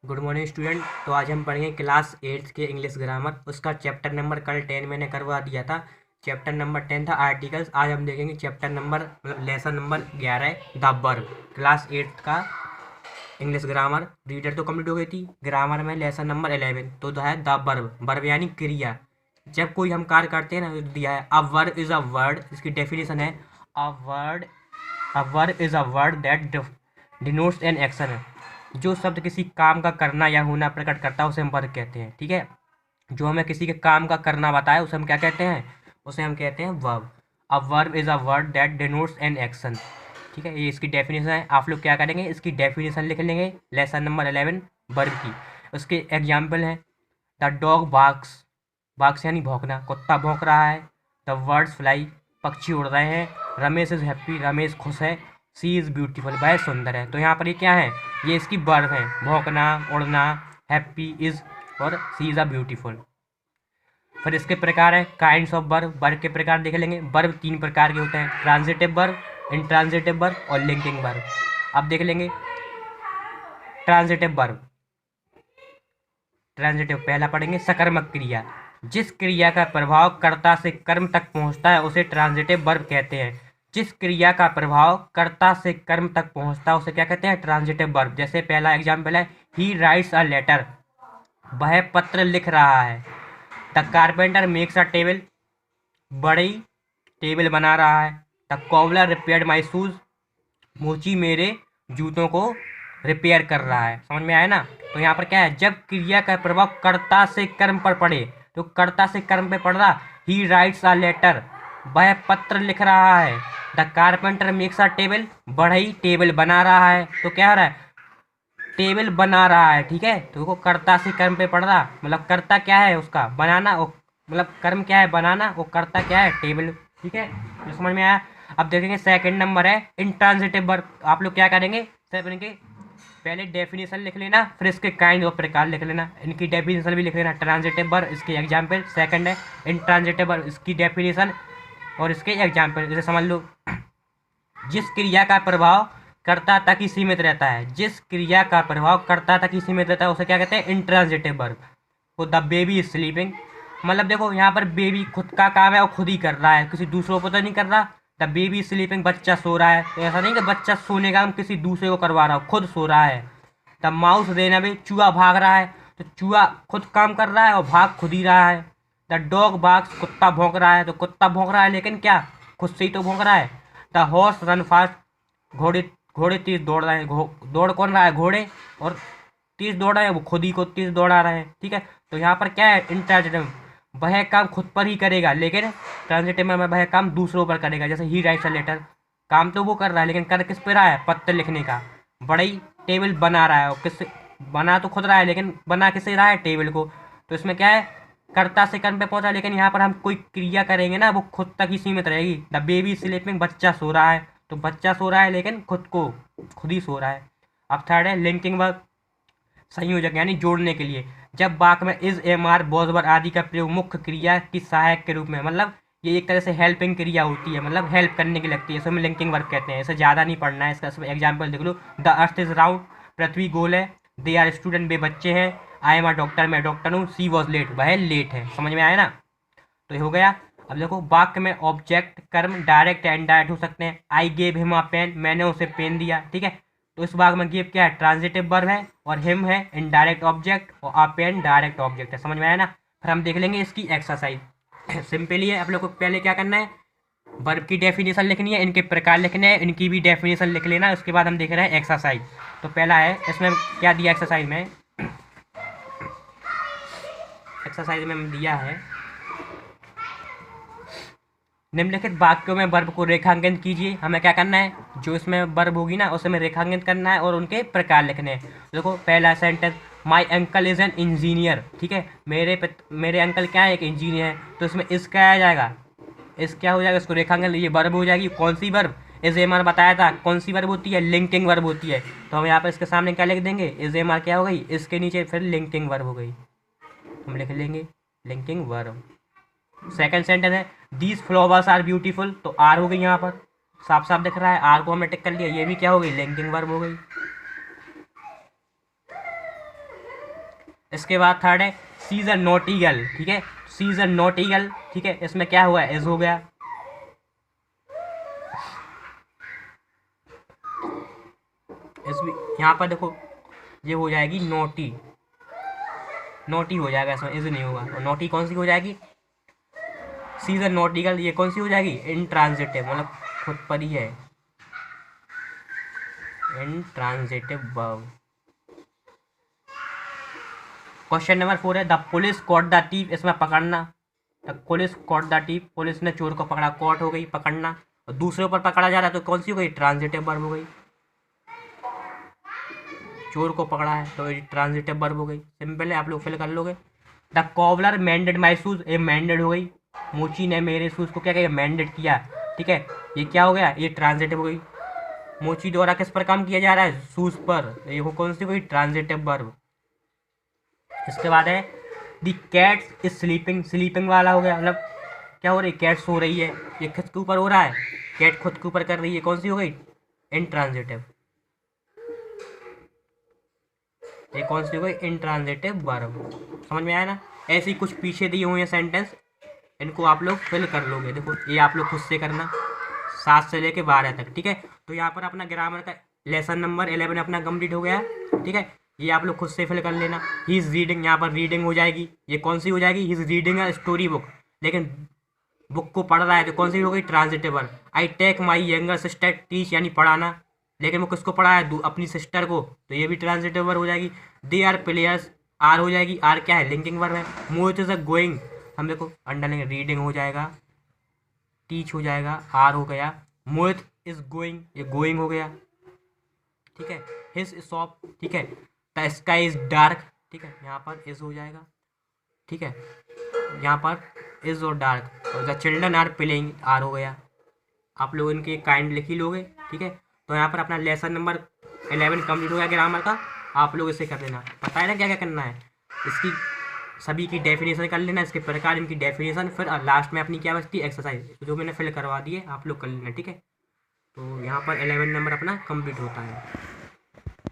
Good morning student. तो आज हम पढ़ेंगे क्लास 8th के इंग्लिश ग्रामर। उसका चैप्टर नंबर कल 10 मैंने करवा दिया था। चैप्टर नंबर 10 था आर्टिकल्स। आज हम देखेंगे chapter number lesson number 11 the verb. Class 8th का इंग्लिश ग्रामर रीडर तो कंप्लीट हो गई थी। ग्रामर में लेसन नंबर 11 तो है द वर्ब। वर्ब यानी क्रिया। जब कोई हम कार्य करते हैं ना, तो दिया है a verb is a word. इसकी डेफिनेशन है a word a verb is a word that denotes an action. जो शब्द किसी काम का करना या होना प्रकट करता है उसे हम वर्ब कहते हैं। ठीक है, जो हमें किसी के काम का करना बताए उसे हम क्या कहते हैं? उसे हम कहते हैं verb. A verb is a word that denotes an action. ठीक है, ये इसकी डेफिनेशन है। आप लोग क्या करेंगे, इसकी डेफिनेशन लिख लेंगे लेसन नंबर 11 वर्ब की। उसके एग्जाम्पल हैं द डॉग बार्क्स। बार्क्स यानी भौंकना, कुत्ता भौंक रहा है। द बर्ड्स फ्लाई, पक्षी उड़ रहे हैं। रमेश इज हैप्पी, रमेश खुश है। सी इज़ ब्यूटीफुल, वह सुंदर है। तो यहाँ पर ये क्या है, ये इसकी वर्ब है। भौंकना, उड़ना, हैप्पी, इज और सी इज़ अ ब्यूटीफुल। फिर इसके प्रकार है काइंड्स ऑफ वर्ब। वर्ब के प्रकार देख लेंगे। वर्ब 3 प्रकार के होते हैं, ट्रांजिटिव वर्ब, इंट्रांजिटिव वर्ब और लिंकिंग वर्ब। अब देख लेंगे ट्रांजिटिव वर्ब। ट्रांजिटिव पहला पढ़ेंगे सकर्मक क्रिया। जिस क्रिया का प्रभाव कर्ता से कर्म तक पहुंचता है उसे ट्रांजिटिव वर्ब कहते हैं। जिस क्रिया का प्रभाव कर्ता से कर्म तक पहुंचता है उसे क्या कहते हैं? Transitive verb. जैसे पहला एग्जाम्पल है ही राइट्स अ लेटर, वह पत्र लिख रहा है। The carpenter makes a table, बड़ी टेबल बना रहा है। The cobbler repaired my shoes, मोची मेरे जूतों को रिपेयर कर रहा है। समझ में आया ना? तो यहाँ पर क्या है, जब क्रिया का प्रभाव कर्ता से कर्म पर पड़े, तो कर्ता से कर्म पे पड़ रहा। ही राइट्स अ लेटर, वह पत्र लिख रहा है। The carpenter makes a table, बढ़ई टेबल बना रहा है। तो क्या हो रहा है, टेबल बना रहा है। ठीक है, तो वो कर्ता से कर्म पे पड़ रहा, मतलब कर्ता क्या है उसका? बनाना। वो मतलब कर्म क्या है? बनाना। वो कर्ता क्या है? टेबल। ठीक है, तो समझ में आया। अब देखेंगे सेकंड नंबर है इंट्रांजिटिव वर्ब। आप लोग क्या करेंगे, सिर्फ इनके पहले डेफिनेशन लिख लेना, फिर इसके काइंड और प्रकार लिख लेना। इनकी डेफिनेशन भी लिख लेना। ट्रांजिटिव वर्ब, इसके एग्जाम्पल। सेकंड है इंट्रांजिटिव वर्ब, इसकी डेफिनेशन और इसके एग्जाम्पल। जैसे समझ लो, जिस क्रिया का प्रभाव कर्ता तक ही सीमित रहता है, जिस क्रिया का प्रभाव कर्ता तक ही सीमित रहता है उसे क्या कहते हैं? Intransitive verb. तो द बेबी इज स्लीपिंग, मतलब देखो यहाँ पर बेबी खुद का काम है और खुद ही कर रहा है, किसी दूसरों को तो नहीं कर रहा। द बेबी इज स्लीपिंग, बच्चा सो रहा है। तो ऐसा नहीं कि बच्चा सोने का काम किसी दूसरे को करवा रहा हो, खुद सो रहा है। द माउस रेन अवे, चूहा भाग रहा है। तो चूहा खुद काम कर रहा है और भाग खुद ही रहा है। द डॉग बार्क्स, कुत्ता भौंक रहा है। तो कुत्ता भौंक रहा है लेकिन क्या, खुद से ही तो भौंक रहा है। द हॉर्स रन फास्ट, घोड़े घोड़े तेज दौड़ रहे हैं। दौड़ कौन रहा है? घोड़े। और तेज दौड़ रहे हैं, वो खुद ही को तेज दौड़ा रहे हैं। ठीक है, तो यहाँ पर क्या है, इंट्रांजिटिव, वह काम खुद पर ही करेगा लेकिन ट्रांजिटिव में वह काम दूसरों पर करेगा। जैसे ही राइट्स अ लेटर, काम तो वो कर रहा है लेकिन कर किस पे रहा है? पत्र लिखने का। बड़ी टेबल बना रहा है, और किस बना तो खुद रहा है लेकिन बना किससे रहा है? टेबल को। तो इसमें क्या है, कर्ता से कर्म पे पहुंचा, लेकिन यहाँ पर हम कोई क्रिया करेंगे ना, वो खुद तक ही सीमित रहेगी। द बेबी स्लीपिंग, बच्चा सो रहा है। तो बच्चा सो रहा है लेकिन खुद ही सो रहा है। अब थर्ड है लिंकिंग वर्ब, संयोजक यानी जोड़ने के लिए। जब वाक्य में इज, एम, आर, वॉज, वर आदि का प्रयोग मुख्य क्रिया की सहायक के रूप में, मतलब ये एक तरह से हेल्पिंग क्रिया होती है, मतलब हेल्प करने की लगती है, इसे हम लिंकिंग वर्ब कहते हैं। इसे ज़्यादा नहीं पढ़ना है, इसका एग्जाम्पल देख लो। द अर्थ इज राउंड, पृथ्वी गोल है। दे आर स्टूडेंट, वे बच्चे हैं। आई एम अ डॉक्टर, मैं डॉक्टर हूँ। सी वॉज लेट, वह लेट है। समझ में आया ना? तो ये हो गया। अब देखो वाक्य में ऑब्जेक्ट कर्म डायरेक्ट या इनडायरेक्ट हो सकते हैं। I gave him a pen, मैंने उसे पेन दिया। ठीक है, तो इस वाक्य में गिव क्या है? ट्रांजिटिव वर्ब है, और हिम है इनडायरेक्ट ऑब्जेक्ट, और अ पेन डायरेक्ट ऑब्जेक्ट है। समझ में आया ना? फिर हम देख लेंगे इसकी एक्सरसाइज। सिंपली है, आप लोग को पहले क्या करना है, वर्ब की डेफिनेशन लिखनी है, इनके प्रकार लिखने हैं, इनकी भी डेफिनेशन लिख लेना। उसके बाद हम देख रहे हैं एक्सरसाइज। तो पहला है, इसमें क्या दिया एक्सरसाइज में? एक्सरसाइज में दिया है निम्नलिखित वाक्यों में वर्ब को रेखांकित कीजिए। हमें क्या करना है, जो इसमें वर्ब होगी ना उसे हमें रेखांकित करना है और उनके प्रकार लिखने हैं। देखो पहला sentence, my uncle is an engineer. ठीक है, मेरे अंकल क्या है? एक इंजीनियर है। तो इसमें इस क्या आ जाएगा? इस क्या हो जाएगा? इसको रेखांकन, ये वर्ब हो जाएगी। कौन सी वर्ब? इज एम आर बताया था, कौन सी वर्ब होती है? लिंकिंग वर्ब होती है। तो हम यहाँ पर इसके सामने क्या लिख देंगे? इज एम आर क्या हो गई? इसके नीचे फिर लिंकिंग वर्ब हो गई, हम लिख लेंगे लिंकिंग वर्ब। सेकंड सेंटेंस है दीज फ्लावर्स आर ब्यूटीफुल। तो आर हो गई, यहाँ पर साफ साफ दिख रहा है, आर को हमने टिक कर लिया। ये भी क्या हो गई? लिंकिंग वर्ब हो गई। इसके बाद थर्ड है सी इज अ नॉट ईगल, ठीक है, सी इज अ नॉट ईगल, ठीक है, इसमें क्या हुआ, इज हो गया। इस यहाँ पर देखो ये हो जाएगी नोटी, नोटी हो जाएगा, इसमें इज नहीं होगा, और नोटी कौन सी हो जाएगी, सी इज अ नॉट ईगल, ये कौन सी हो जाएगी, इंट्रांजिटिव, मतलब खुद पर ही है, इंट्रांजिटिव वर्ब। क्वेश्चन नंबर 4 है the police caught the thief, इसमें पकड़ना, the police caught the thief, police ने चोर को पकड़ा, कॉट हो गई पकड़ना, और दूसरे ऊपर पकड़ा जा रहा है तो कौन सी हो गई, ट्रांजिटिव वर्ब हो गई, चोर को पकड़ा है तो ट्रांजिटिव वर्ब हो गई। सिंपल है, आप लोग फिल कर लोगे। द कॉबलर मेंडेड माई शूज, ये मेंडेड हो गई, मोची ने मेरे शूज को क्या किया, मेंडेड किया, ठीक है, ये क्या हो गया, ये ट्रांजिटिव हो गई। मोची द्वारा किस पर काम किया जा रहा है, शूज पर, ये वो कौन सी हुई, ट्रांजिटिव वर्ब। इसके बाद है the cat is sleeping, sleeping वाला हो गया, मतलब क्या हो रही, कैट सो रही है, ये किसके ऊपर हो रहा है, कैट खुद के ऊपर कर रही है, कौन सी हो गई, इंट्रांजिटिव, ये कौन सी हो गई, इंट्रांजिटिव वर्ब। समझ में आया ना। ऐसे ही कुछ पीछे दिए हुए हैं सेंटेंस, इनको आप लोग फिल कर लोगे, देखो ये आप लोग खुद से करना 7 से लेके 12 तक, ठीक है। तो यहाँ पर अपना ग्रामर का लेसन नंबर 11 अपना कंप्लीट हो गया, ठीक है, ये आप लोग खुद से फिल कर लेना। ही इज़ रीडिंग, यहाँ पर रीडिंग हो जाएगी, ये कौन सी हो जाएगी, he is reading a story book, लेकिन बुक को पढ़ रहा है तो कौन सी हो गई, transitive verb. I take my younger sister teach, यानी पढ़ाना, लेकिन वो किसको पढ़ा है, अपनी सिस्टर को, तो ये भी ट्रांजिटिव वर्ब हो जाएगी। दे आर प्लेयर्स, आर हो जाएगी, आर क्या है, लिंकिंग वर्ब है। मोहित इज अ गोइंग, हम देखो अंडरलाइन, रीडिंग हो जाएगा, टीच हो जाएगा, आर हो गया, मोहित इज गोइंग, ये गोइंग हो गया, ठीक है। हिज शॉप, ठीक है, द स्काई इज डार्क, ठीक है, यहाँ पर इज हो जाएगा, ठीक है, यहाँ पर इज और डार्क, और the children are playing, are हो गया। आप लोग इनके काइंड लिख ही लोगे, ठीक है। तो यहाँ पर अपना लेसन नंबर 11 कंप्लीट हो गया ग्रामर का। आप लोग इसे कर लेना, पता है ना क्या क्या करना है, इसकी सभी की डेफिनेशन कर लेना, इसके प्रकार, इनकी डेफिनेशन, फिर लास्ट में अपनी क्या बचती है, एक्सरसाइज, जो मैंने फिल करवा दी है, आप लोग कर लेना, ठीक है। तो यहाँ पर 11 नंबर अपना कंप्लीट होता है।